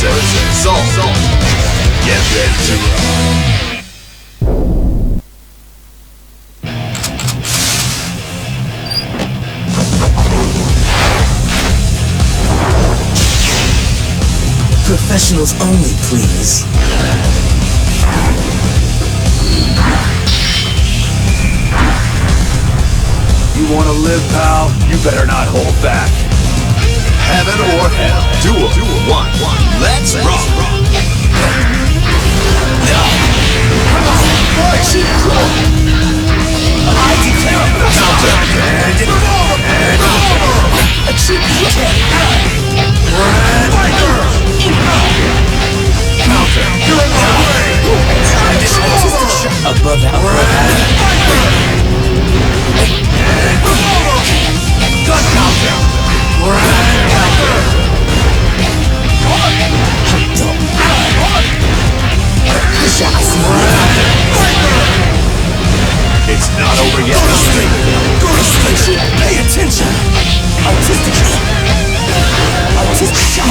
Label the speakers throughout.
Speaker 1: versus Soul. Get ready to rock.
Speaker 2: Professionals only, please.
Speaker 1: You wanna live, pal? You better not hold back. Heaven or hell. Duel 1. Let's rock. Counter. Counter. You're in my way.
Speaker 2: Above that.
Speaker 1: Gun counter. It's not over yet.
Speaker 2: Go to sleep. Pay attention. Artistic shot. Artistic shot.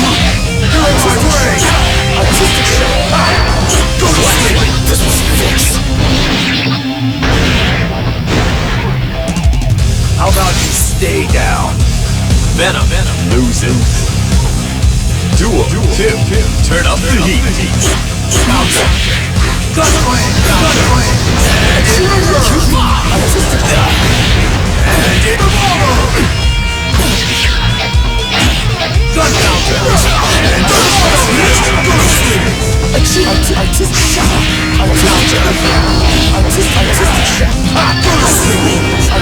Speaker 2: Artistic shot. Go to sleep. This was fixed.
Speaker 1: How about you stay down? Venom losing. Duel 2. Turn up the heat. Counter. Gunpoint. Gun counter.
Speaker 2: Artistic shot. Artistic shot.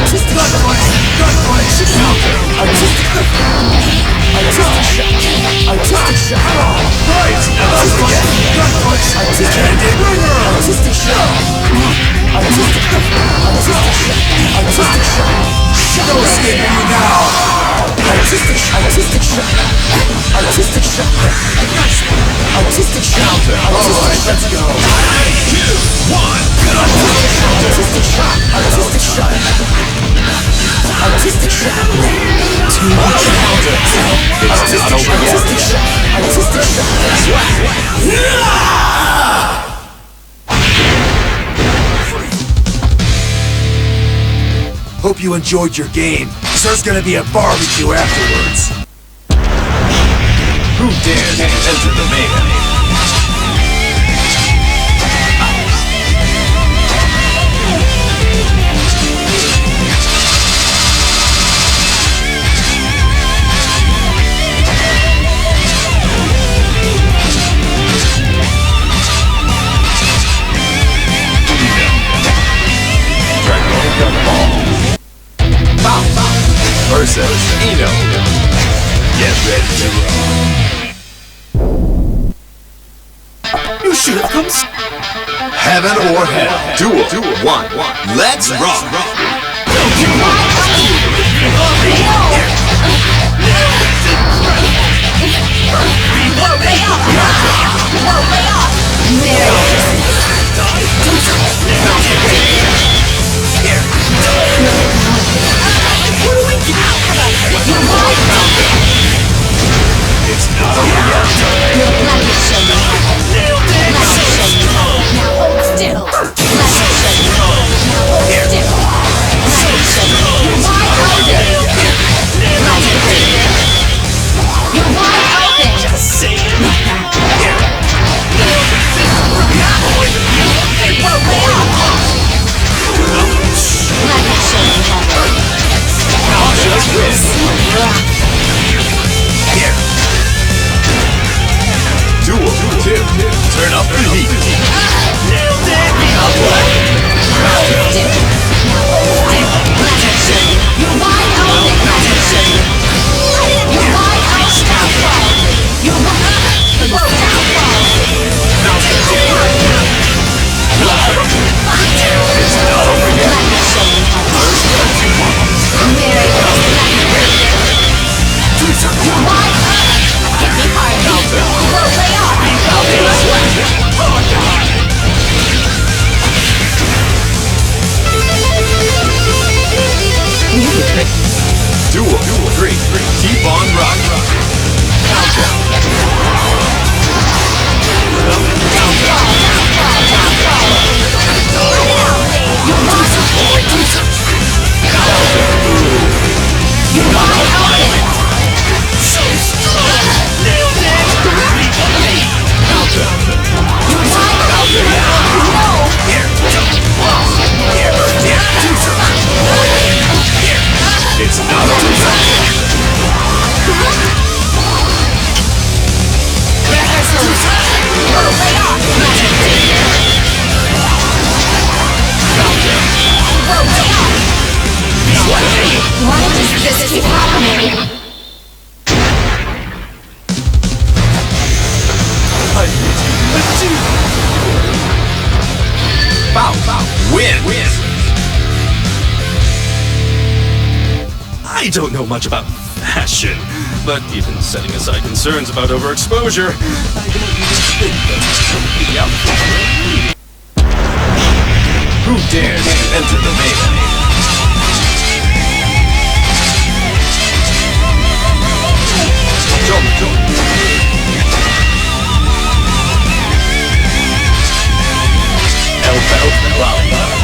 Speaker 2: Artistic
Speaker 1: Gunpoint. Counter.
Speaker 2: Artistic shot. Artistic shot.
Speaker 1: It's not over yet. Gunpoint.
Speaker 2: Artistic shot. Artistic shot. Artistic shot.
Speaker 1: No escaping you now.
Speaker 2: Artistic shot. Artistic shot. Artistic shot. Artistic shot.
Speaker 1: Alright, let's go. 3, 2, 1.
Speaker 2: Artistic shot. Artistic shot. Artistic shot. Too much.
Speaker 1: It's not over yet.
Speaker 2: Artistic shot. Artistic shot.
Speaker 1: Hope you enjoyed your game. There's gonna be a barbecue afterwards. Who dares to enter the mayhem? Versus Eno. Get ready to rock.
Speaker 2: You should have come.
Speaker 1: Heaven or hell. Duel 1. Let's rock. It's not over yet. Duel 2. Turn up the heat. It's not over yet. Duel 3. Keep on rocking.
Speaker 3: don't know much about fashion, but even setting aside concerns about overexposure, I don't even think that the outfit. Who dares to enter the maze? Jump.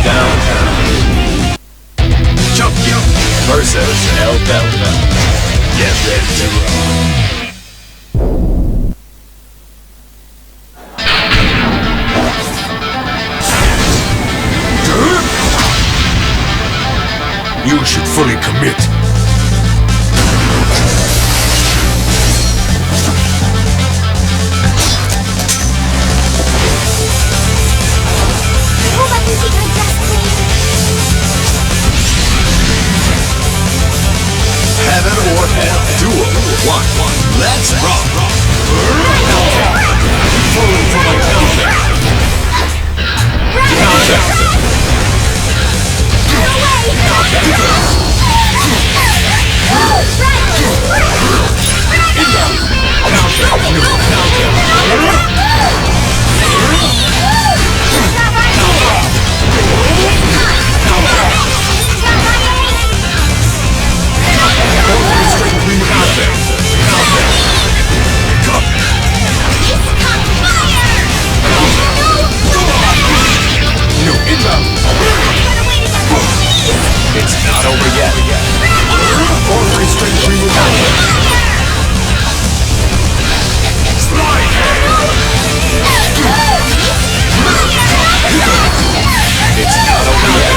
Speaker 3: Down. Jump versus L-Delta. Get ready to roll.
Speaker 1: You should fully commit. Heaven or hell, duel, one. Let's rock. Forward for my counter. It's not over yet. Forward strength removal. It's not over yet.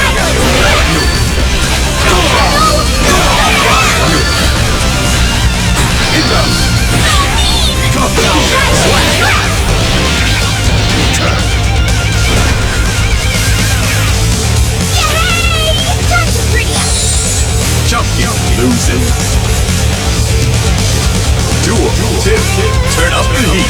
Speaker 1: Jump, lose it. Duel, tip, turn up the heat.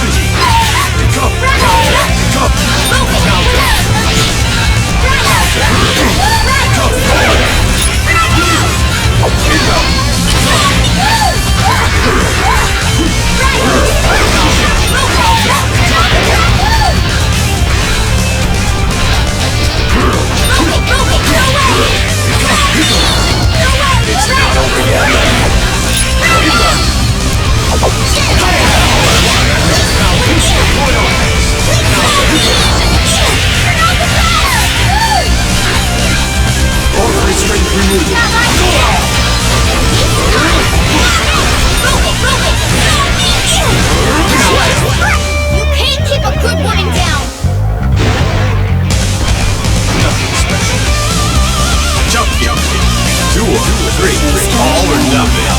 Speaker 1: It's not over yet. Order restraint removal.
Speaker 4: You can't keep a good woman down.
Speaker 3: Nothing special. Jump. Duel, three. All or nothing.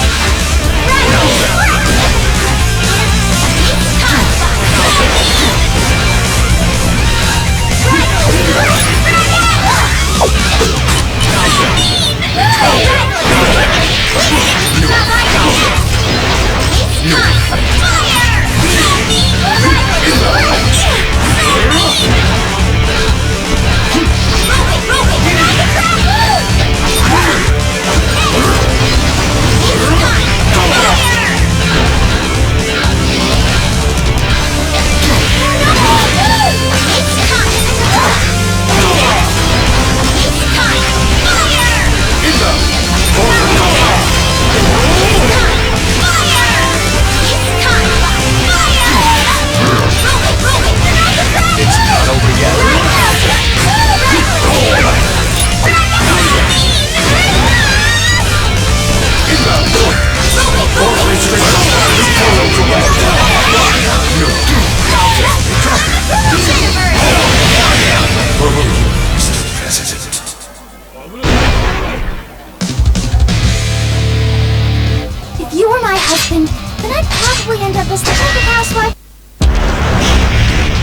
Speaker 4: If you were my husband, then I'd probably end up as the perfect housewife.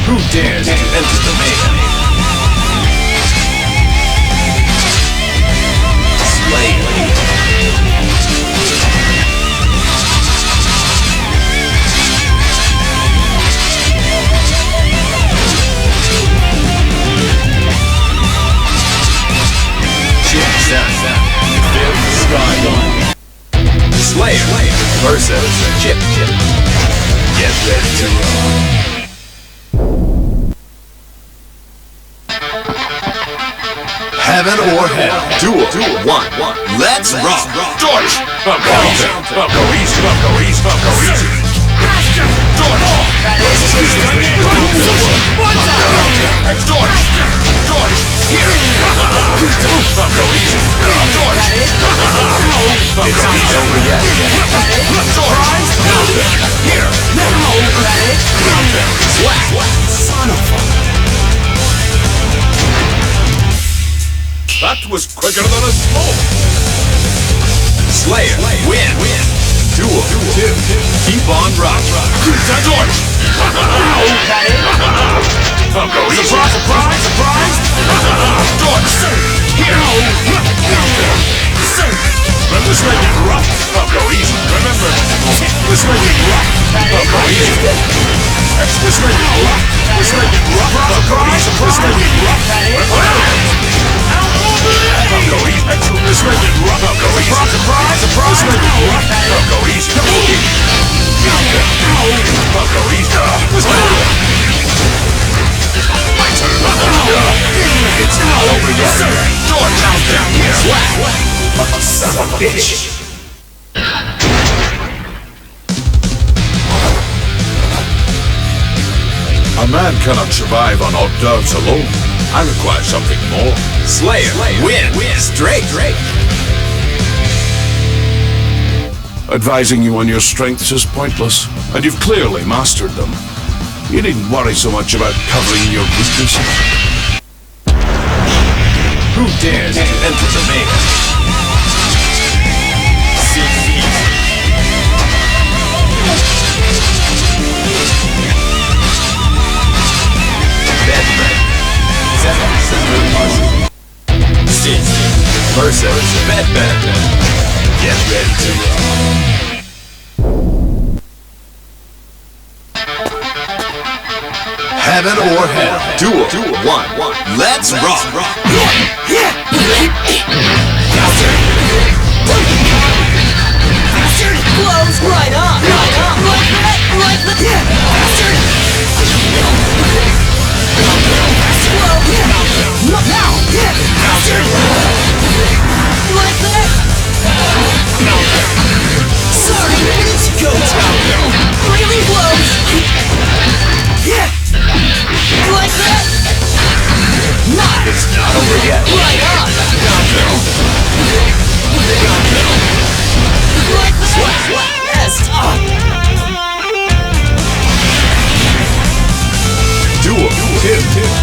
Speaker 3: Who dares to enter the maze? Slay. Check that. Fifth sky.
Speaker 1: versus Chip. Get ready to rock. Heaven or hell. Duel. One. Let's rock.
Speaker 2: Dodge! Up, go easy. Up, go easy. Up, go easy. Up, go easy. Dodge! Dodge! Dodge! Here! Up, go easy. Dodge!
Speaker 1: It's not over yet.
Speaker 2: Dodge! Here!
Speaker 1: Slap. Son of a...
Speaker 2: That was quicker than a smoke!
Speaker 1: Slayer. Win. Duel. Keep on rocking.
Speaker 2: Dodge! Up, go easy. Surprise! Dodge! Here! Let's make it rough. Up, go easy. Remember, let's make it rough. Up, go easy. Let's make it rough. Let's make it rough. Up, go easy. Let's make it rough. Up, go easy. Let's make it rough. Up, go easy. Surprise! Let's make it rough. Up, go easy. Up, go easy. Let's make it rough. My turn.
Speaker 1: It's not over yet.
Speaker 2: Door down here.
Speaker 1: Son of a bitch.
Speaker 2: A man cannot survive on hors d'oeuvres alone. I require something more.
Speaker 1: Slayer. Win. Straight.
Speaker 2: Advising you on your strengths is pointless, and you've clearly mastered them. You needn't worry so much about covering your weaknesses.
Speaker 1: Who dares to enter the maze? Versus Batman. Get ready to rock. Heaven or hell. Duel. One. Let's rock.
Speaker 5: Blows right up. Like that. Like that. Sorry, let's go down. Really blows. Like that.
Speaker 1: It's not over yet.
Speaker 5: Right on. Like that. Yes.
Speaker 1: Duel.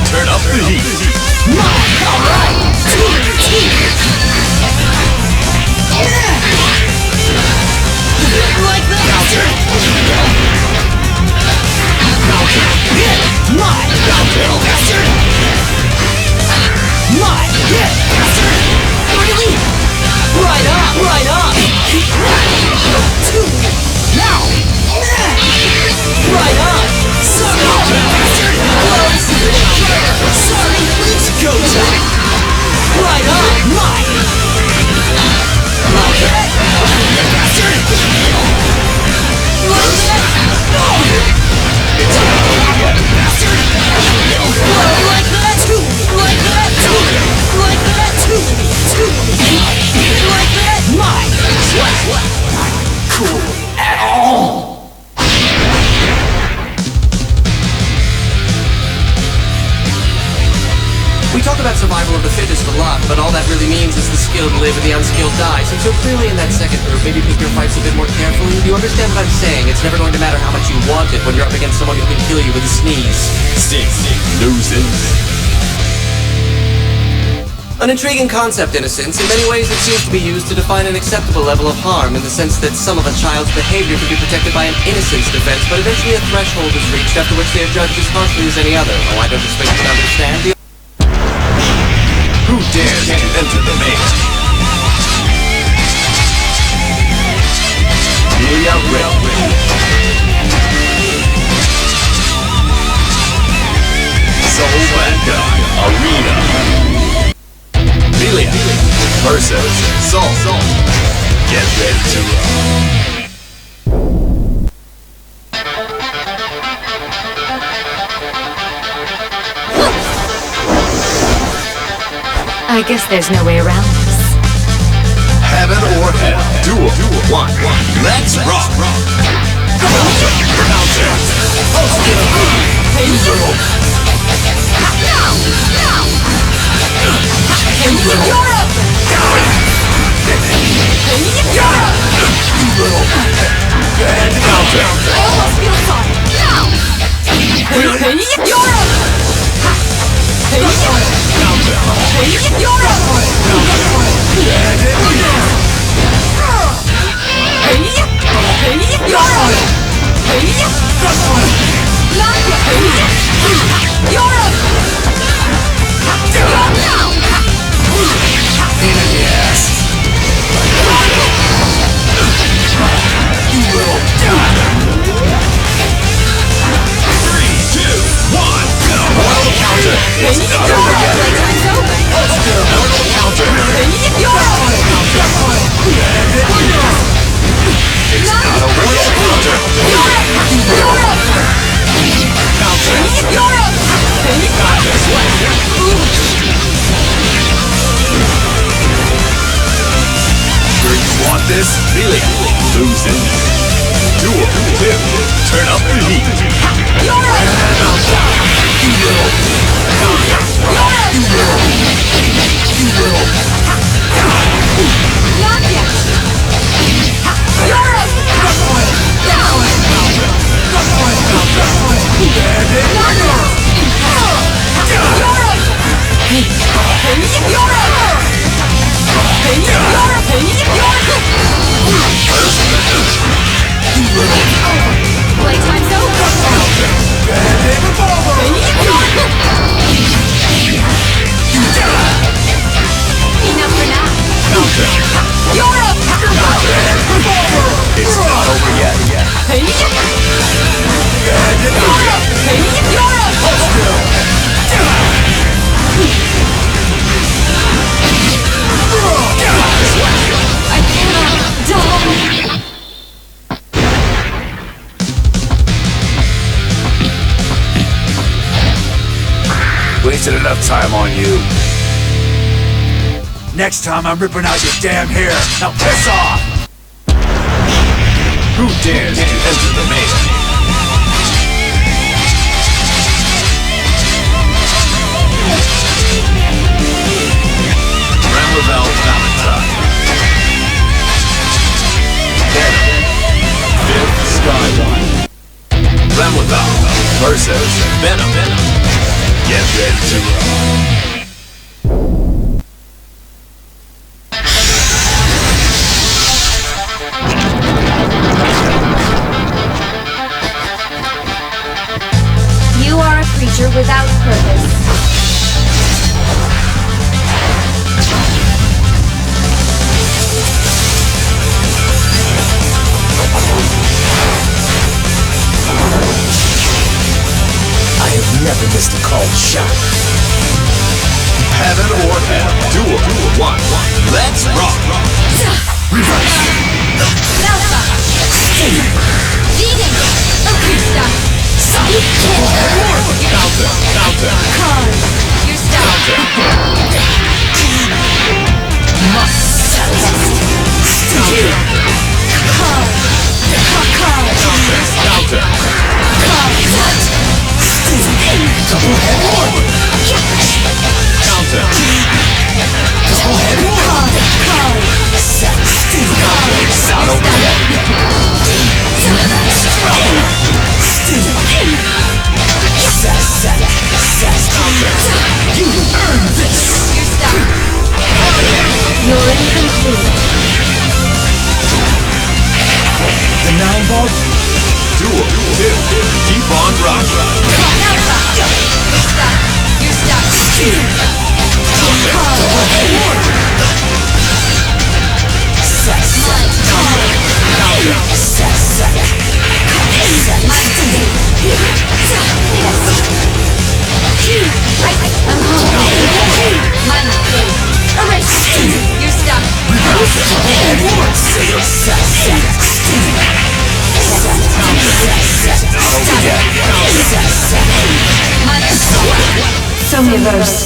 Speaker 1: Turn up the heat.
Speaker 5: Alright. Like that. Really? Right on. Now. Right on. Sorry, let's go down. Right on. Like that. Cool at all. We talk about survival of the fittest a lot, but all that really means is the skilled live and the unskilled die. Since you're clearly in that second group, maybe pick your fights a bit more carefully. Do you understand what I'm saying? It's never going to matter how much you want it when you're up against someone who can kill you with a sneeze.
Speaker 1: Losing.
Speaker 5: An intriguing concept, in a sense. In many ways, it seems to be used to define an acceptable level of harm, in the sense that some of a child's behavior can be protected by an innocence defense, but eventually a threshold is reached after which they are judged as harshly as any other. Oh, I don't expect you to understand.
Speaker 1: Who dares to enter the maze? Julia Red. Soul Vanguard Arena. Melia versus Soul. Get ready to rock.
Speaker 6: I guess there's no way around this.
Speaker 1: Heaven or hell. Duel 1. Let's rock. Counter.
Speaker 4: I almost feel sorry.
Speaker 1: This feeling, lose it. Duel 2. Turn up the heat.
Speaker 4: Playtime's over. Enough for now.
Speaker 1: It's not over yet.
Speaker 4: I cannot die.
Speaker 1: Wasted enough time on you. Next time I'm ripping out your damn hair. Now piss off! Who dares to enter the maze? Ramlavel Valentine. Venom. Fifth Skyline. Ramlavel versus Venom. Get ready to rock.
Speaker 4: You are a creature without purpose.
Speaker 1: I have never missed a called shot. Heaven or hell. Duel 1. Let's rock. Reverse.
Speaker 4: Nelsa. Vegan. Orchestra.
Speaker 1: Counter.
Speaker 4: You're stuck.
Speaker 1: Double head forward. Counter. Double head forward. Not over yet. You earned this.
Speaker 4: You're stuck.
Speaker 6: You're incomplete.
Speaker 1: The 9-ball. Duel 2. Keep on rocking.
Speaker 4: Nelsa. You're stuck. You're stuck.
Speaker 1: Double head forward.
Speaker 4: You're stuck.
Speaker 6: Some reverse.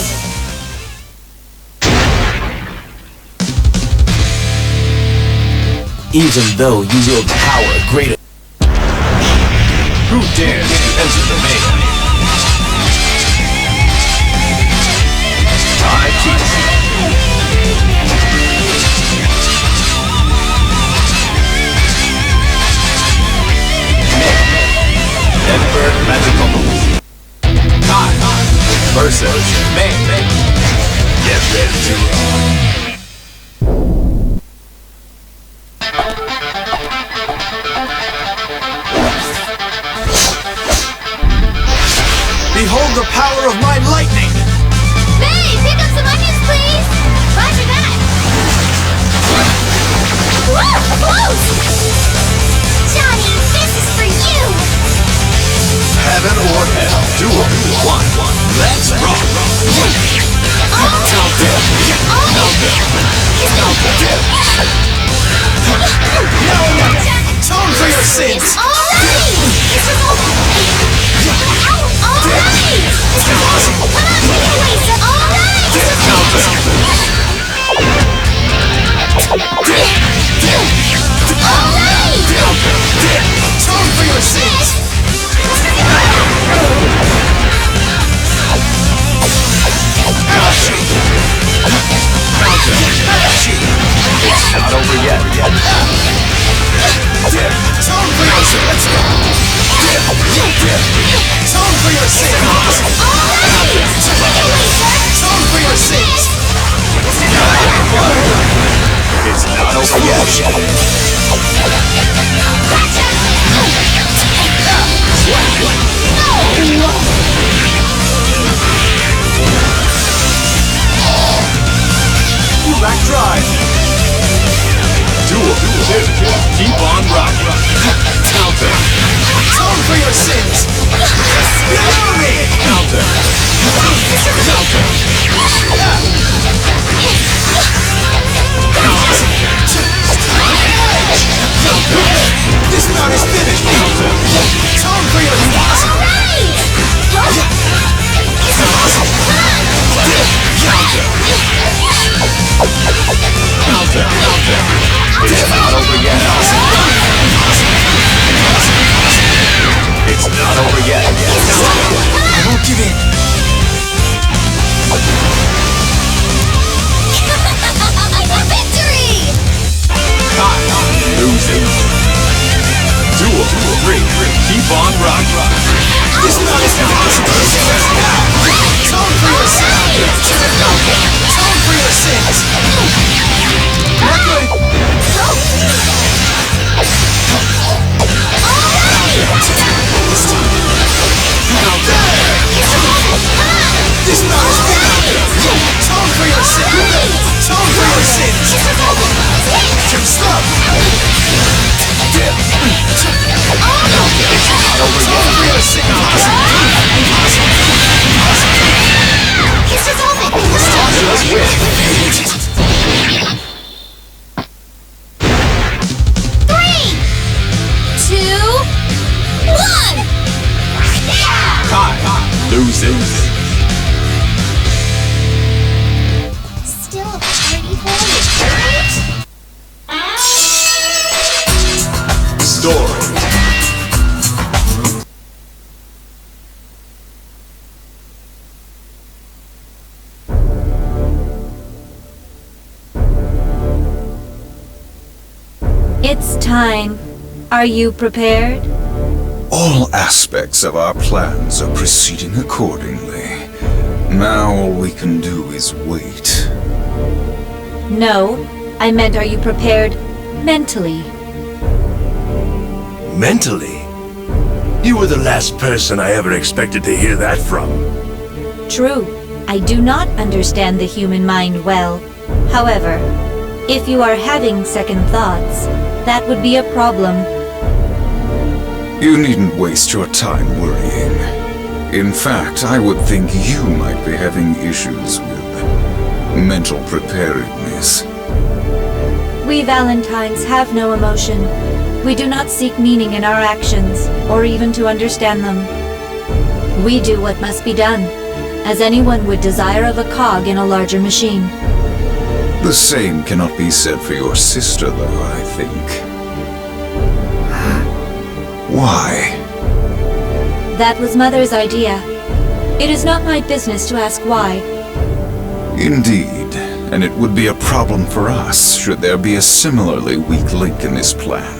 Speaker 7: even though you wield power greater.
Speaker 3: Who dares to enter the melee? I teach. Emperor magical moves. Time versus May. Get ready to roll. Behold the power of my lightning!
Speaker 4: May, pick up some onions, please! Roger that! Whoa, close! Johnny, this is for you!
Speaker 1: Heaven or hell, duel 1. Let's rock.
Speaker 3: Atone for your sins!
Speaker 4: Alright! Alright! Come on, take it away, sir! Alright!
Speaker 3: Atone for your sins!
Speaker 1: It's not over yet.
Speaker 3: Atone for your sins! Let's go! Atone for your sins! Atone for your sins!
Speaker 1: It's not over yet.
Speaker 3: Back drive!
Speaker 1: Duel 2. Keep on rocking.
Speaker 3: Counter! Atone for your sins! Below me!
Speaker 1: Counter.
Speaker 3: This round is finished! Atone for your sins!
Speaker 1: Counter. It's not over yet. It's not over yet.
Speaker 3: I won't give in!
Speaker 4: Victory!
Speaker 1: Losing. Duel 3. Keep on rocking.
Speaker 3: This round is impossible! Atone for your sins! Atone for your sins! Not good! This round is finished! Atone for your sins! Atone for your sins! Stop! Atone for your sins!
Speaker 1: Just win.
Speaker 4: 3, 2, 1!
Speaker 1: Time. Losing.
Speaker 4: Still a party for you,
Speaker 1: Story.
Speaker 6: It's time. Are you prepared?
Speaker 8: All aspects of our plans are proceeding accordingly. Now all we can do is wait.
Speaker 6: No, I meant are you prepared mentally?
Speaker 2: Mentally? You were the last person I ever expected to hear that from.
Speaker 6: True, I do not understand the human mind well. However, if you are having second thoughts, that would be a problem.
Speaker 8: You needn't waste your time worrying. In fact, I would think you might be having issues with mental preparedness.
Speaker 6: We Valentines have no emotion. We do not seek meaning in our actions, or even to understand them. We do what must be done, as anyone would desire of a cog in a larger machine.
Speaker 8: The same cannot be said for your sister, though, I think. Why?
Speaker 6: That was Mother's idea. It is not my business to ask why.
Speaker 8: Indeed, and it would be a problem for us should there be a similarly weak link in this plan.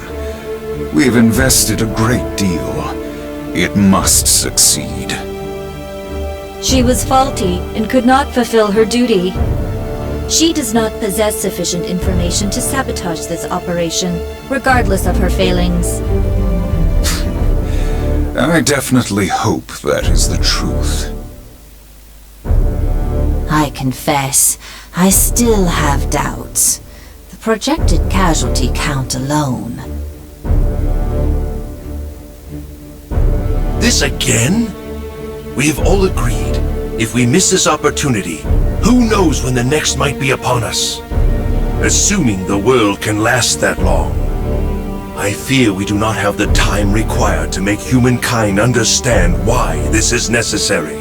Speaker 8: We've invested a great deal. It must succeed.
Speaker 6: She was faulty and could not fulfill her duty. She does not possess sufficient information to sabotage this operation, regardless of her failings.
Speaker 8: I definitely hope that is the truth.
Speaker 9: I confess, I still have doubts. The projected casualty count alone.
Speaker 2: This again? We have all agreed, if we miss this opportunity, who knows when the next might be upon us? Assuming the world can last that long, I fear we do not have the time required to make humankind understand why this is necessary.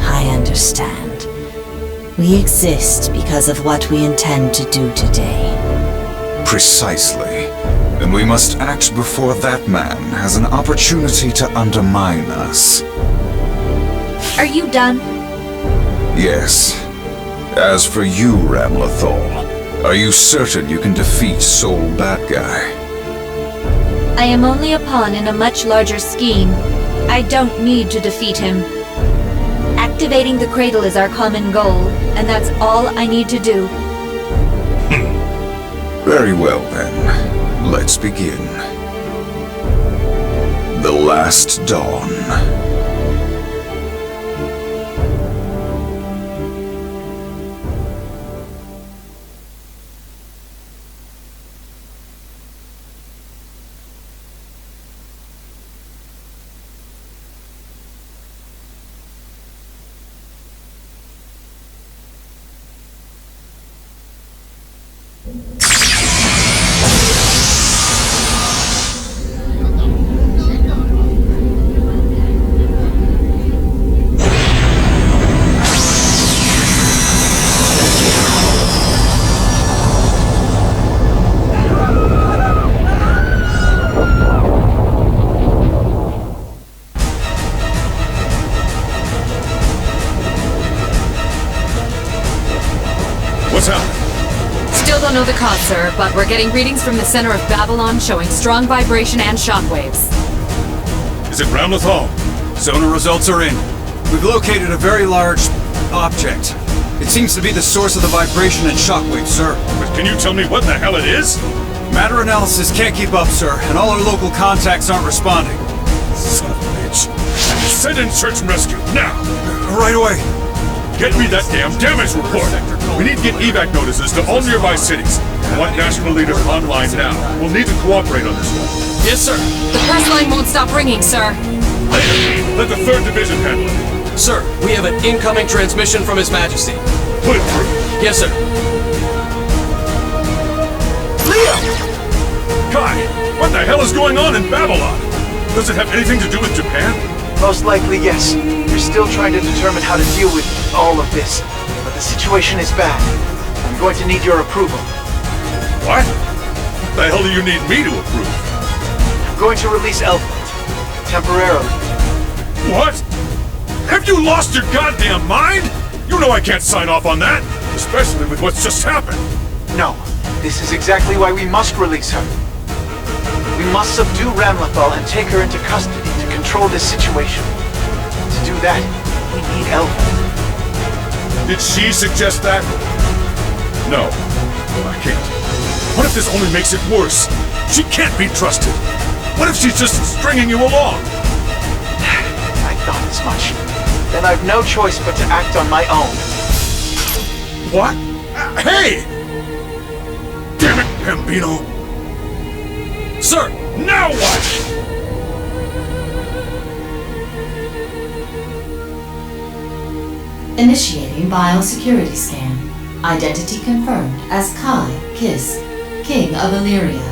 Speaker 9: I understand. We exist because of what we intend to do today.
Speaker 8: Precisely. And we must act before that man has an opportunity to undermine us.
Speaker 6: Are you done?
Speaker 8: Yes. As for you, Ramlethal, are you certain you can defeat Soul Bad Guy?
Speaker 6: I am only a pawn in a much larger scheme. I don't need to defeat him. Activating the cradle is our common goal, and that's all I need to do.
Speaker 8: Very well then. Let's begin. The Last Dawn.
Speaker 2: What's up?
Speaker 10: Still don't know the cause, sir, but we're getting readings from the center of Babylon showing strong vibration and shockwaves.
Speaker 2: Is it Ramlethal?
Speaker 3: Sonar results are in. We've located a very large object. It seems to be the source of the vibration and shockwave, sir.
Speaker 2: But can you tell me what the hell it is?
Speaker 3: Matter analysis can't keep up, sir, and all our local contacts aren't responding.
Speaker 2: Son of a bitch. Send in search and rescue, now!
Speaker 3: Right away.
Speaker 2: Get me that damn damage report! We need to get evac notices to all nearby cities. I want national leaders online now. We'll need to cooperate on this one.
Speaker 3: Yes, sir.
Speaker 10: The press line won't stop ringing, sir.
Speaker 2: Later, let the 3rd Division handle it.
Speaker 5: Sir, we have an incoming transmission from His Majesty.
Speaker 2: Put it through.
Speaker 5: Yes, sir.
Speaker 2: Leo! Kai, what the hell is going on in Babylon? Does it have anything to do with Japan?
Speaker 11: Most likely, yes. We're still trying to determine how to deal with all of this. But the situation is bad. I'm going to need your approval.
Speaker 2: What? What the hell do you need me to approve?
Speaker 11: I'm going to release Elfland. Temporarily.
Speaker 2: What? Have you lost your goddamn mind? You know I can't sign off on that. Especially with what's just happened.
Speaker 11: No. This is exactly why we must release her. We must subdue Ramlethal and take her into custody to control this situation. To do that, we need Elfland.
Speaker 2: Did she suggest that? No. I can't. What if this only makes it worse? She can't be trusted. What if she's just stringing you along?
Speaker 11: I thought as much. Then I've no choice but to act on my own.
Speaker 2: What? Hey! Damn it, Bambino! Sir, now what?
Speaker 9: Initiating biosecurity scan. Identity confirmed as Kai Kiss, King of Illyria.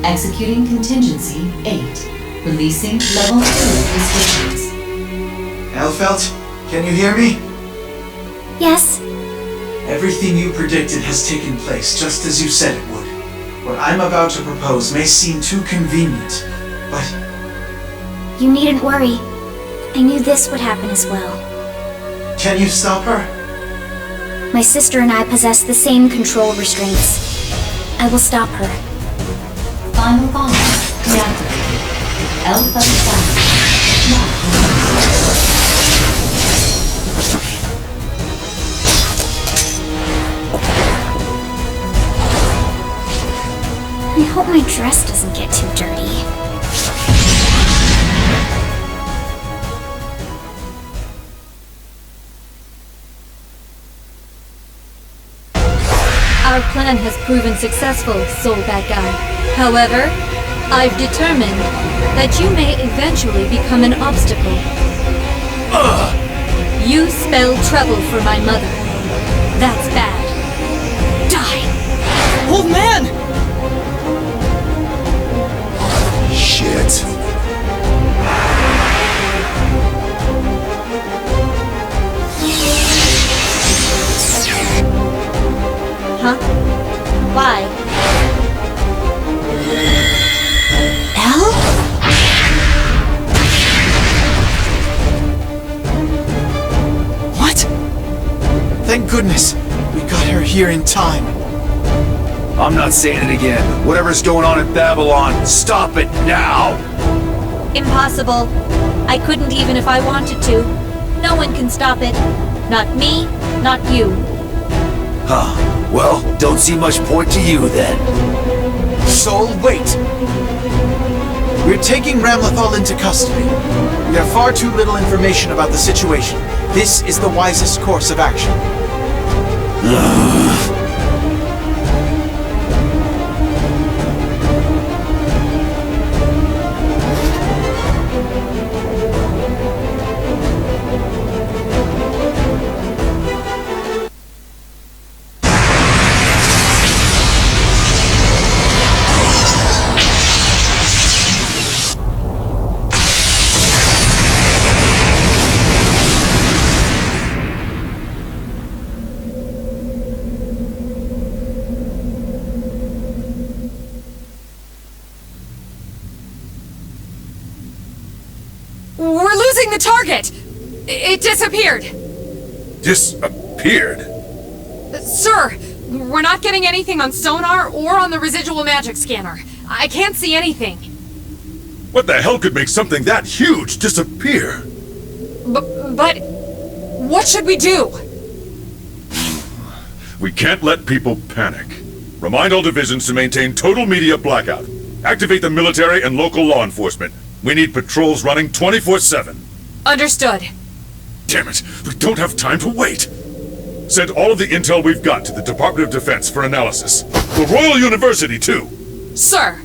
Speaker 9: Executing contingency 8. Releasing level 2 restrictions.
Speaker 11: Elfeld, can you hear me?
Speaker 4: Yes.
Speaker 11: Everything you predicted has taken place just as you said it would. What I'm about to propose may seem too convenient, but...
Speaker 4: You needn't worry. I knew this would happen as well.
Speaker 11: Can you stop her?
Speaker 4: My sister and I possess the same control restraints. I will stop her.
Speaker 9: Final contact deactivated. Alpha status not
Speaker 4: I hope my dress doesn't get too dirty.
Speaker 6: Our plan has proven successful, Soul Bad Guy. However, I've determined that you may eventually become an obstacle. You spell trouble for my mother. That's bad. Die!
Speaker 5: Old man!
Speaker 2: Shit.
Speaker 6: Huh? Why?
Speaker 4: Elle?
Speaker 11: What? Thank goodness. We got her here in time.
Speaker 2: I'm not saying it again. Whatever's going on in Babylon, stop it now!
Speaker 6: Impossible. I couldn't even if I wanted to. No one can stop it. Not me, not you.
Speaker 2: Huh. Well, don't see much point to you then.
Speaker 11: Soul, wait! We're taking Ramlethal into custody. We have far too little information about the situation. This is the wisest course of action.
Speaker 10: We're losing the target! It disappeared!
Speaker 2: Disappeared?
Speaker 10: Sir, we're not getting anything on sonar or on the residual magic scanner. I can't see anything.
Speaker 12: What the hell could make something that huge disappear?
Speaker 10: But what should we do?
Speaker 12: We can't let people panic. Remind all divisions to maintain total media blackout. Activate the military and local law enforcement. We need patrols running 24/7.
Speaker 10: Understood.
Speaker 12: Damn it, we don't have time to wait. Send all of the intel we've got to the Department of Defense for analysis. The Royal University, too.
Speaker 10: Sir.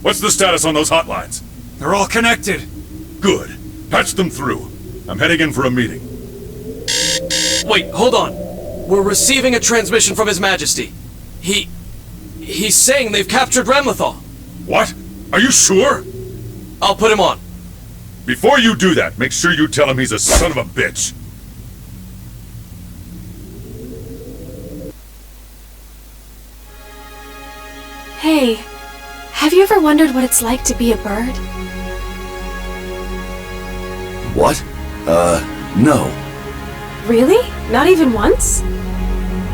Speaker 12: What's the status on those hotlines?
Speaker 11: They're all connected.
Speaker 12: Good. Patch them through. I'm heading in for a meeting.
Speaker 5: Wait, hold on. We're receiving a transmission from His Majesty. He's saying they've captured Ramlethal.
Speaker 12: What? Are you sure?
Speaker 5: I'll put him on.
Speaker 12: Before you do that, make sure you tell him he's a son of a bitch.
Speaker 13: Hey, have you ever wondered what it's like to be a bird?
Speaker 2: What? No.
Speaker 13: Really? Not even once?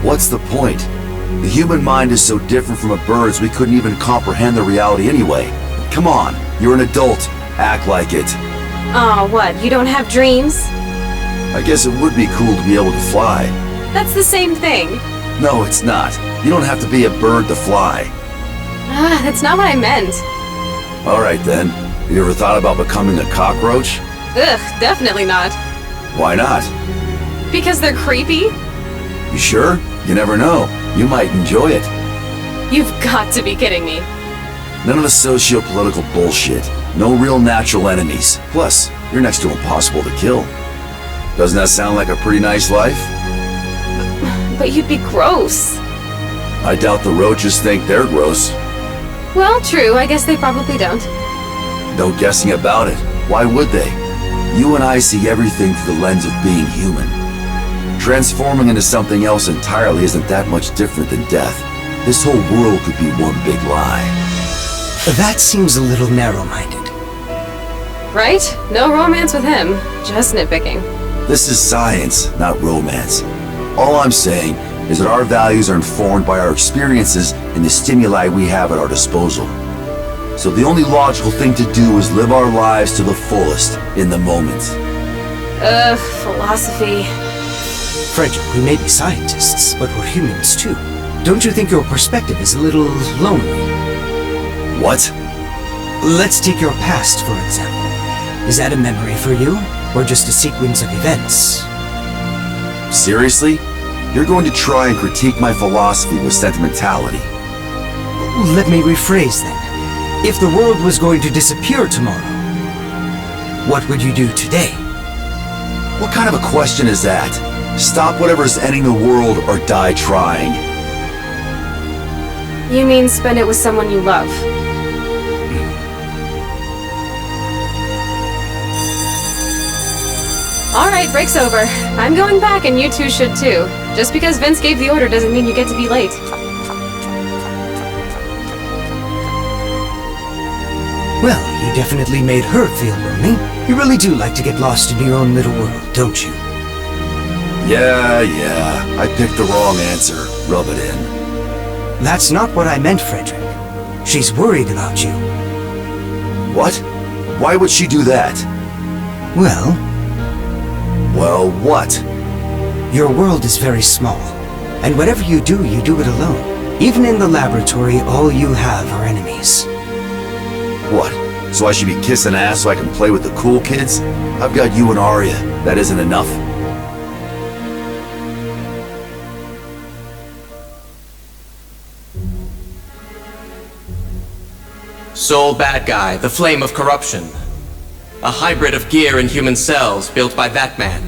Speaker 2: What's the point? The human mind is so different from a bird's we couldn't even comprehend the reality anyway. Come on, you're an adult. Act like it.
Speaker 13: Oh, what? You don't have dreams?
Speaker 2: I guess it would be cool to be able to fly.
Speaker 13: That's the same thing.
Speaker 2: No, it's not. You don't have to be a bird to fly.
Speaker 13: Ah, that's not what I meant.
Speaker 2: Alright then. Have you ever thought about becoming a cockroach?
Speaker 13: Ugh, definitely not.
Speaker 2: Why not?
Speaker 13: Because they're creepy?
Speaker 2: You sure? You never know. You might enjoy it.
Speaker 13: You've got to be kidding me.
Speaker 2: None of the socio-political bullshit. No real natural enemies. Plus, you're next to impossible to kill. Doesn't that sound like a pretty nice life?
Speaker 13: But you'd be gross.
Speaker 2: I doubt the roaches think they're gross.
Speaker 13: Well, true. I guess they probably don't.
Speaker 2: No guessing about it. Why would they? You and I see everything through the lens of being human.
Speaker 14: Transforming into something else entirely isn't that much different than death. This whole world could be one big lie.
Speaker 15: That seems a little narrow-minded.
Speaker 10: Right? No romance with him. Just nitpicking.
Speaker 14: This is science, not romance. All I'm saying is that our values are informed by our experiences and the stimuli we have at our disposal. So the only logical thing to do is live our lives to the fullest, in the moment.
Speaker 10: Philosophy.
Speaker 15: Frederick, we may be scientists, but we're humans too. Don't you think your perspective is a little lonely?
Speaker 14: What?
Speaker 15: Let's take your past, for example. Is that a memory for you, or just a sequence of events?
Speaker 14: Seriously? You're going to try and critique my philosophy with sentimentality?
Speaker 15: Let me rephrase then. If the world was going to disappear tomorrow, what would you do today?
Speaker 14: What kind of a question is that? Stop whatever's ending the world or die trying.
Speaker 10: You mean spend it with someone you love? Alright, break's over. I'm going back and you two should too. Just because Vince gave the order doesn't mean you get to be late.
Speaker 15: Well, you definitely made her feel lonely. You really do like to get lost in your own little world, don't you?
Speaker 14: Yeah, I picked the wrong answer. Rub it in.
Speaker 15: That's not what I meant, Frederick. She's worried about you.
Speaker 14: What? Why would she do that?
Speaker 15: Well,
Speaker 14: what?
Speaker 15: Your world is very small, and whatever you do it alone. Even in the laboratory, all you have are enemies.
Speaker 14: What? So I should be kissing ass so I can play with the cool kids? I've got you and Arya. That isn't enough?
Speaker 5: Sole bad guy, the flame of corruption. A hybrid of gear and human cells built by that man.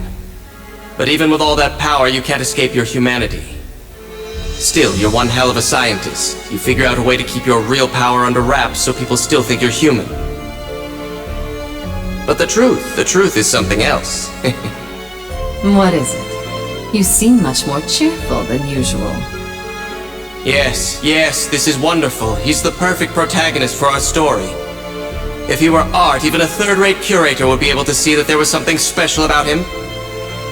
Speaker 5: But even with all that power, you can't escape your humanity. Still, you're one hell of a scientist. You figure out a way to keep your real power under wraps so people still think you're human. But the truth is something else.
Speaker 9: What is it? You seem much more cheerful than usual.
Speaker 5: Yes, this is wonderful. He's the perfect protagonist for our story. If he were art, even a third-rate curator would be able to see that there was something special about him.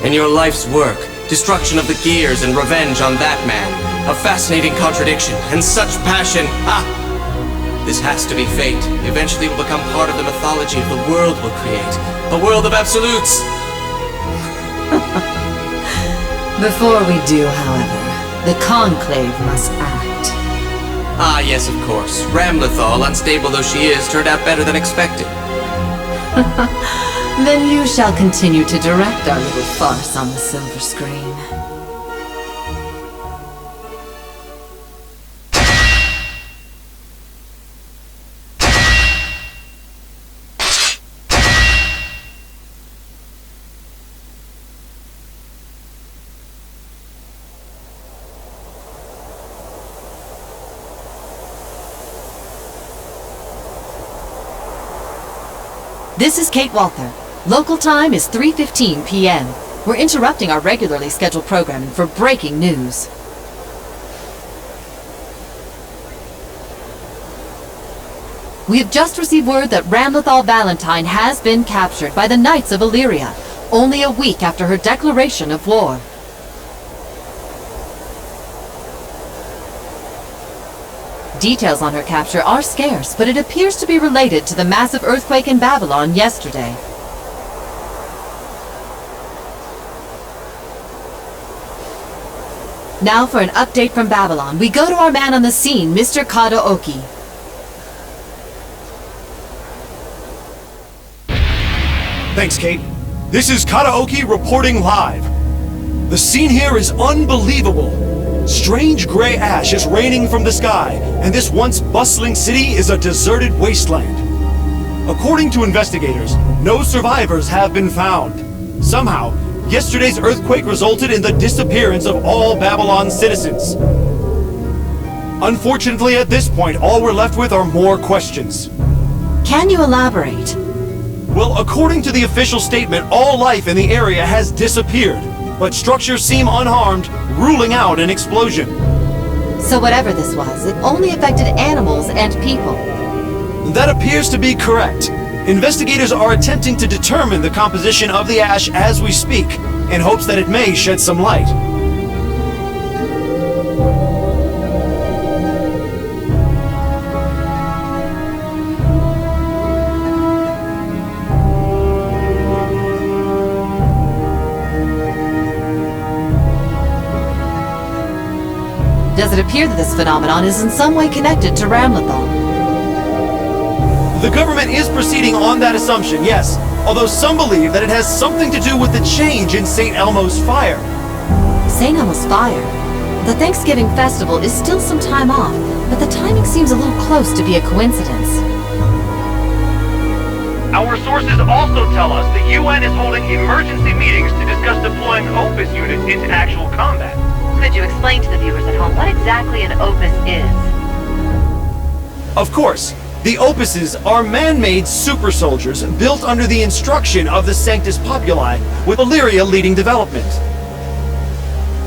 Speaker 5: And your life's work, destruction of the gears and revenge on that man, a fascinating contradiction, and such passion. This has to be fate. Eventually it will become part of the mythology of the world we'll create. A world of absolutes!
Speaker 9: Before we do, however, the Conclave must act.
Speaker 5: Yes, of course. Ramlethal, unstable though she is, turned out better than expected.
Speaker 9: Then you shall continue to direct our little farce on the silver screen. This is Kate Walther. Local time is 3:15 p.m. We're interrupting our regularly scheduled programming for breaking news. We have just received word that Ramlethal Valentine has been captured by the Knights of Illyria, only a week after her declaration of war. Details on her capture are scarce, but it appears to be related to the massive earthquake in Babylon yesterday. Now for an update from Babylon, we go to our man on the scene, Mr. Kadaoki.
Speaker 16: Thanks, Kate. This is Kadaoki reporting live. The scene here is unbelievable. Strange gray ash is raining from the sky, and this once bustling city is a deserted wasteland. According to investigators, no survivors have been found. Somehow, yesterday's earthquake resulted in the disappearance of all Babylon's citizens. Unfortunately, at this point, all we're left with are more questions.
Speaker 9: Can you elaborate?
Speaker 16: Well, according to the official statement, all life in the area has disappeared. but structures seem unharmed, ruling out an explosion.
Speaker 9: So whatever this was, it only affected animals and people.
Speaker 16: That appears to be correct. Investigators are attempting to determine the composition of the ash as we speak, in hopes that it may shed some light.
Speaker 9: Does it appear that this phenomenon is in some way connected to Ramlethal?
Speaker 16: The government is proceeding on that assumption, yes, although some believe that it has something to do with the change in St. Elmo's fire.
Speaker 9: St. Elmo's fire? The Thanksgiving festival is still some time off, but the timing seems a little close to be a coincidence.
Speaker 11: Our sources also tell us the UN is holding emergency meetings to discuss deploying Opus units into actual combat.
Speaker 17: Could you explain to the viewers at home what exactly an Opus is?
Speaker 16: Of course. The Opuses are man-made super soldiers built under the instruction of the Sanctus Populi, with Illyria leading development.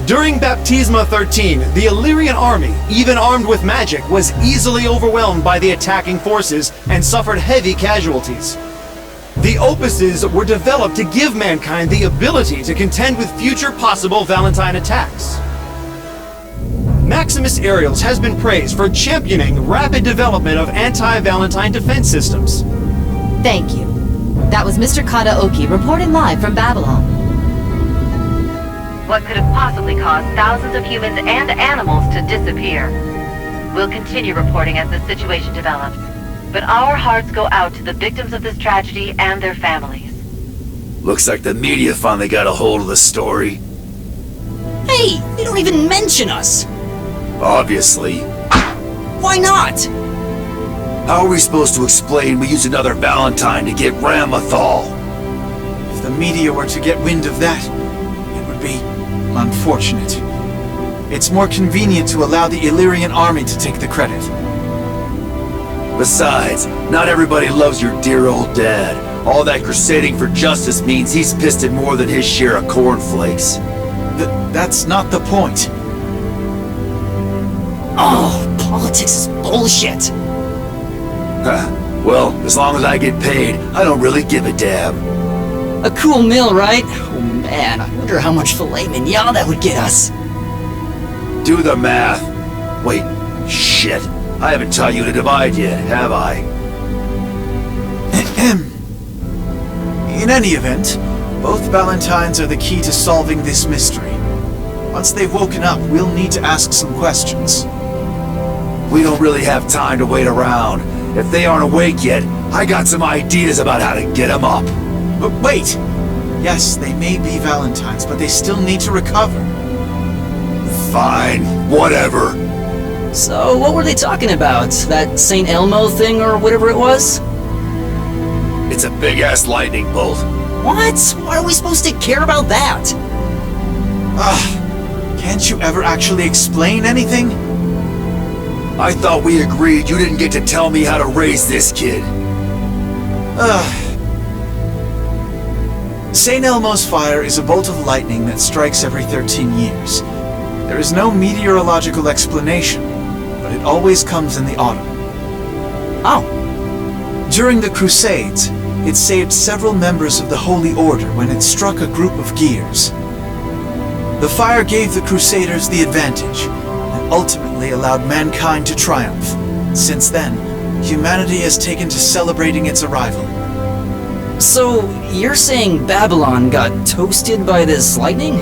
Speaker 16: During Baptisma 13, the Illyrian army, even armed with magic, was easily overwhelmed by the attacking forces and suffered heavy casualties. The Opuses were developed to give mankind the ability to contend with future possible Valentine attacks. Maximus Aerials has been praised for championing rapid development of anti-Valentine defense systems.
Speaker 9: Thank you. That was Mr. Kadaoki reporting live from Babylon.
Speaker 17: What could have possibly caused thousands of humans and animals to disappear? We'll continue reporting as the situation develops, but our hearts go out to the victims of this tragedy and their families.
Speaker 14: Looks like the media finally got a hold of the story.
Speaker 18: Hey, they don't even mention us!
Speaker 14: Obviously.
Speaker 18: Why not?
Speaker 14: How are we supposed to explain we used another Valentine to get Ramlethal?
Speaker 11: If the media were to get wind of that, it would be unfortunate. It's more convenient to allow the Illyrian army to take the credit.
Speaker 14: Besides, not everybody loves your dear old dad. All that crusading for justice means he's pissed at more than his share of cornflakes.
Speaker 11: That's not the point.
Speaker 18: Oh, politics is bullshit.
Speaker 14: Well, as long as I get paid, I don't really give a damn.
Speaker 18: A cool meal, right? Oh man, I wonder how much filet mignon that would get us.
Speaker 14: Do the math. Wait, shit. I haven't taught you to divide yet, have I?
Speaker 11: In any event, both Valentines are the key to solving this mystery. Once they've woken up, we'll need to ask some questions.
Speaker 14: We don't really have time to wait around. If they aren't awake yet, I got some ideas about how to get them up.
Speaker 11: But wait! Yes, they may be Valentines, but they still need to recover.
Speaker 14: Fine, whatever.
Speaker 18: So, what were they talking about? That St. Elmo thing or whatever it was?
Speaker 14: It's a big-ass lightning bolt.
Speaker 18: What? Why are we supposed to care about that?
Speaker 11: Can't you ever actually explain anything?
Speaker 14: I thought we agreed you didn't get to tell me how to raise this kid.
Speaker 11: St. Elmo's fire is a bolt of lightning that strikes every 13 years. There is no meteorological explanation, but it always comes in the autumn.
Speaker 18: Oh.
Speaker 11: During the Crusades, it saved several members of the Holy Order when it struck a group of gears. The fire gave the Crusaders the advantage, and ultimately allowed mankind to triumph. Since then, humanity has taken to celebrating its arrival.
Speaker 18: So, you're saying Babylon got toasted by this lightning?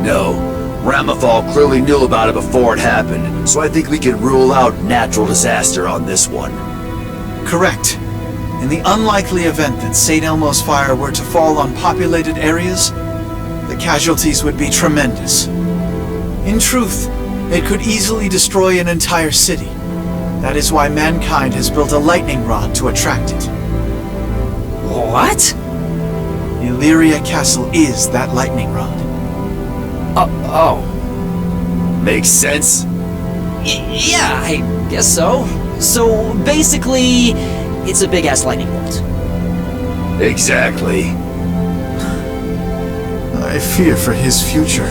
Speaker 14: No. Ramlethal clearly knew about it before it happened, so I think we can rule out natural disaster on this one.
Speaker 11: Correct. In the unlikely event that St. Elmo's fire were to fall on populated areas, the casualties would be tremendous. In truth, it could easily destroy an entire city. That is why mankind has built a lightning rod to attract it.
Speaker 18: What?
Speaker 11: Illyria Castle is that lightning rod.
Speaker 18: Oh.
Speaker 14: Makes sense?
Speaker 18: Yeah, I guess so. So, basically, it's a big-ass lightning bolt.
Speaker 14: Exactly.
Speaker 19: I fear for his future.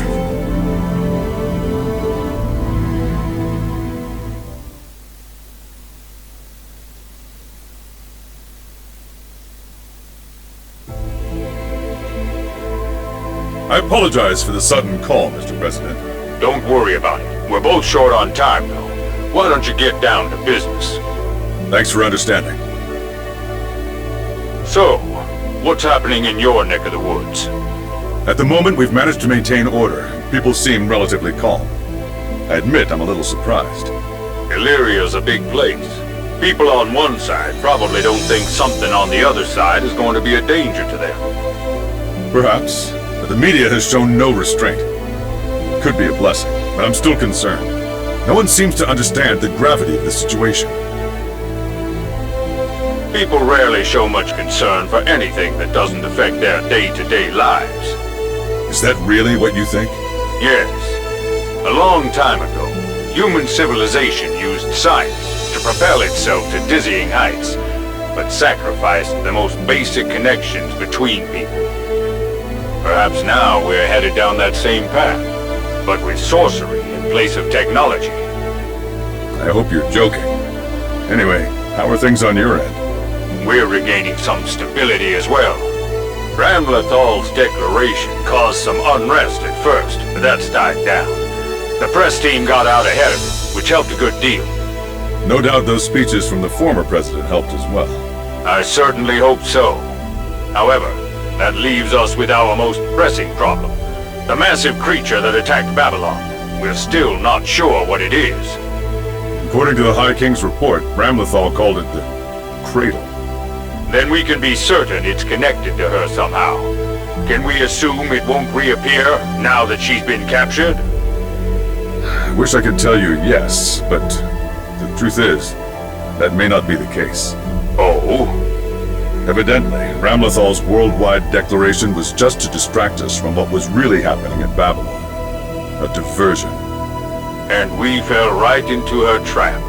Speaker 12: I apologize for the sudden call, Mr. President.
Speaker 20: Don't worry about it. We're both short on time, though. Why don't you get down to business?
Speaker 12: Thanks for understanding.
Speaker 20: So, what's happening in your neck of the woods?
Speaker 12: At the moment, we've managed to maintain order. People seem relatively calm. I admit I'm a little surprised.
Speaker 20: Illyria's a big place. People on one side probably don't think something on the other side is going to be a danger to them.
Speaker 12: Perhaps, but the media has shown no restraint. It could be a blessing, but I'm still concerned. No one seems to understand the gravity of the situation.
Speaker 20: People rarely show much concern for anything that doesn't affect their day-to-day lives.
Speaker 12: Is that really what you think?
Speaker 20: Yes. A long time ago, human civilization used science to propel itself to dizzying heights, but sacrificed the most basic connections between people. Perhaps now we're headed down that same path, but with sorcery in place of technology.
Speaker 12: I hope you're joking. Anyway, how are things on your end?
Speaker 20: We're regaining some stability as well. Ramlethal's declaration caused some unrest at first, but that's died down. The press team got out ahead of it, which helped a good deal.
Speaker 12: No doubt those speeches from the former president helped as well.
Speaker 20: I certainly hope so. However, that leaves us with our most pressing problem. The massive creature that attacked Babylon. We're still not sure what it is.
Speaker 12: According to the High King's report, Ramlethal called it the Cradle.
Speaker 20: Then we can be certain it's connected to her somehow. Can we assume it won't reappear now that she's been captured?
Speaker 12: I wish I could tell you yes, but the truth is, that may not be the case.
Speaker 20: Oh?
Speaker 12: Evidently, Ramlethal's worldwide declaration was just to distract us from what was really happening in Babylon. A diversion.
Speaker 20: And we fell right into her trap.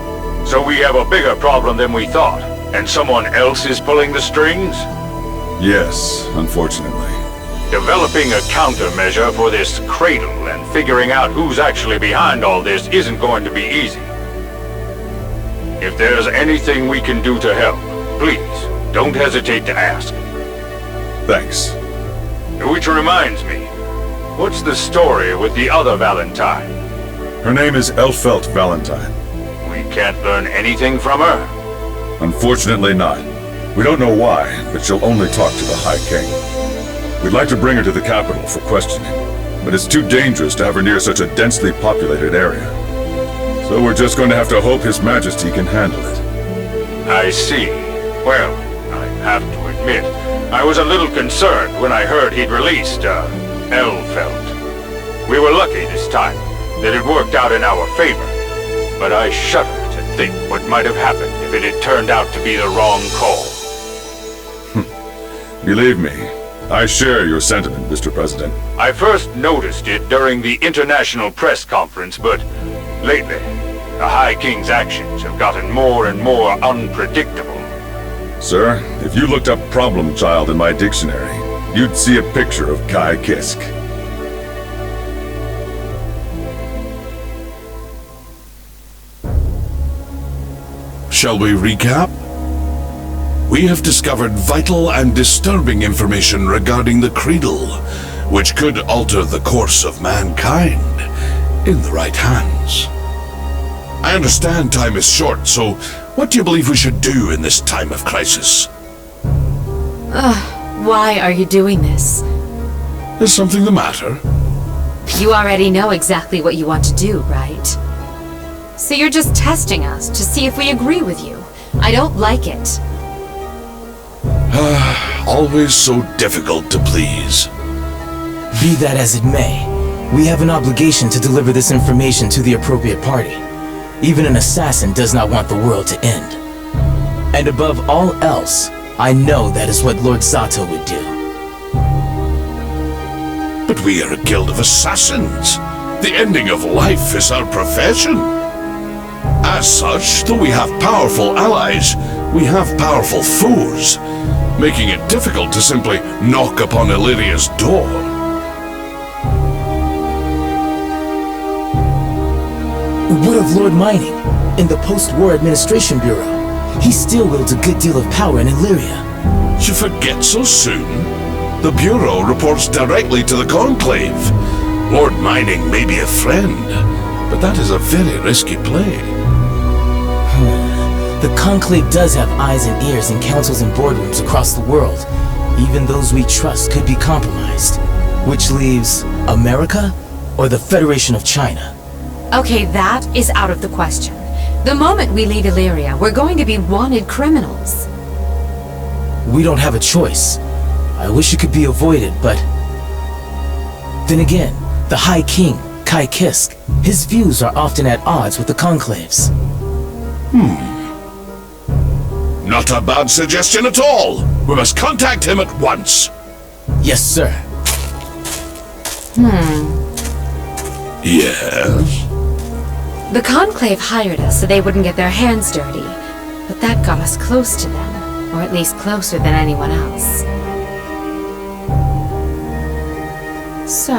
Speaker 20: So we have a bigger problem than we thought. And someone else is pulling the strings?
Speaker 12: Yes, unfortunately.
Speaker 20: Developing a countermeasure for this cradle and figuring out who's actually behind all this isn't going to be easy. If there's anything we can do to help, please, don't hesitate to ask.
Speaker 12: Thanks.
Speaker 20: Which reminds me, what's the story with the other Valentine?
Speaker 12: Her name is Elfelt Valentine.
Speaker 20: We can't learn anything from her?
Speaker 12: Unfortunately not. We don't know why, but she'll only talk to the High King. We'd like to bring her to the capital for questioning, but it's too dangerous to have her near such a densely populated area. So we're just going to have to hope His Majesty can handle it.
Speaker 20: I see. Well, I have to admit, I was a little concerned when I heard he'd released, Elfelt. We were lucky this time, that it worked out in our favor, but I shudder to think what might have happened if it had turned out to be the wrong call.
Speaker 12: Believe me, I share your sentiment, Mr. President.
Speaker 20: I first noticed it during the international press conference, but lately, the High King's actions have gotten more and more unpredictable.
Speaker 12: Sir, if you looked up problem child in my dictionary, you'd see a picture of Kai Kisk.
Speaker 2: Shall we recap? We have discovered vital and disturbing information regarding the Cradle, which could alter the course of mankind in the right hands. I understand time is short, so what do you believe we should do in this time of crisis?
Speaker 10: Why are you doing this?
Speaker 2: Is something the matter?
Speaker 10: You already know exactly what you want to do, right? So you're just testing us to see if we agree with you. I don't like it.
Speaker 2: Always so difficult to please.
Speaker 7: Be that as it may, we have an obligation to deliver this information to the appropriate party. Even an assassin does not want the world to end. And above all else, I know that is what Lord Zato would do.
Speaker 2: But we are a guild of assassins. The ending of life is our profession. As such, though we have powerful allies, we have powerful foes, making it difficult to simply knock upon Illyria's door.
Speaker 7: What of Lord Mining in the Post-War Administration Bureau? He still wields a good deal of power in Illyria.
Speaker 2: You forget so soon? The Bureau reports directly to the Conclave. Lord Mining may be a friend, but that is a very risky play.
Speaker 7: The Conclave does have eyes and ears in councils and boardrooms across the world. Even those we trust could be compromised. Which leaves America or the Federation of China?
Speaker 10: Okay, that is out of the question. The moment we leave Illyria, we're going to be wanted criminals.
Speaker 7: We don't have a choice. I wish it could be avoided, but... Then again, the High King, Kai Kisk, his views are often at odds with the Conclave's.
Speaker 2: Not a bad suggestion at all. We must contact him at once.
Speaker 7: Yes, sir.
Speaker 2: Yes?
Speaker 10: The Conclave hired us so they wouldn't get their hands dirty, but that got us close to them, or at least closer than anyone else. So,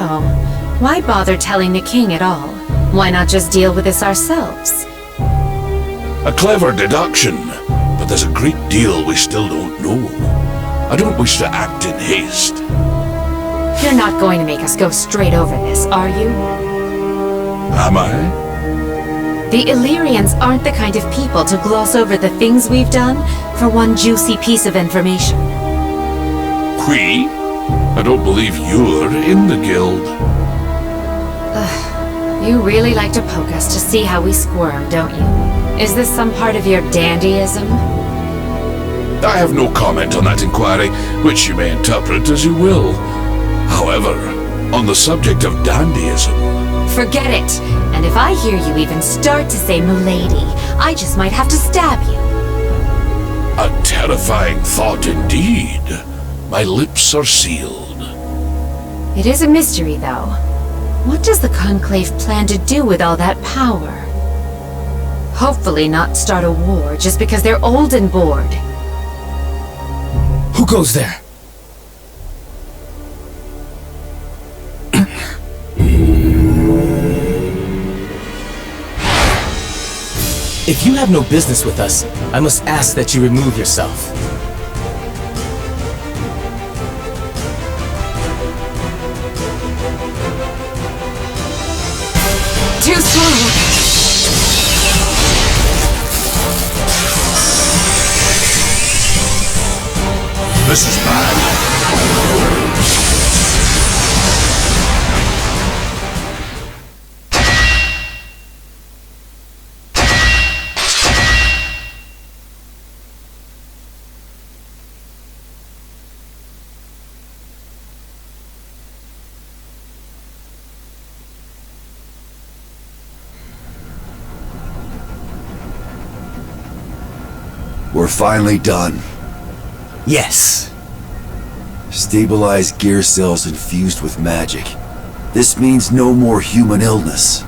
Speaker 10: why bother telling the king at all? Why not just deal with this ourselves?
Speaker 2: A clever deduction, but there's a great deal we still don't know. I don't wish to act in haste.
Speaker 10: You're not going to make us go straight over this, are you?
Speaker 2: Am I?
Speaker 10: The Illyrians aren't the kind of people to gloss over the things we've done for one juicy piece of information.
Speaker 2: We? I don't believe you're in the guild.
Speaker 10: You really like to poke us to see how we squirm, don't you? Is this some part of your dandyism?
Speaker 2: I have no comment on that inquiry, which you may interpret as you will. However, on the subject of dandyism...
Speaker 10: Forget it! And if I hear you even start to say milady, I just might have to stab you.
Speaker 2: A terrifying thought indeed. My lips are sealed.
Speaker 10: It is a mystery, though. What does the Conclave plan to do with all that power? Hopefully not start a war just because they're old and bored.
Speaker 7: Who goes there? If you have no business with us, I must ask that you remove yourself.
Speaker 10: Too slow!
Speaker 2: This is bad.
Speaker 14: We're finally done.
Speaker 15: Yes.
Speaker 14: Stabilized gear cells infused with magic. This means no more human illness.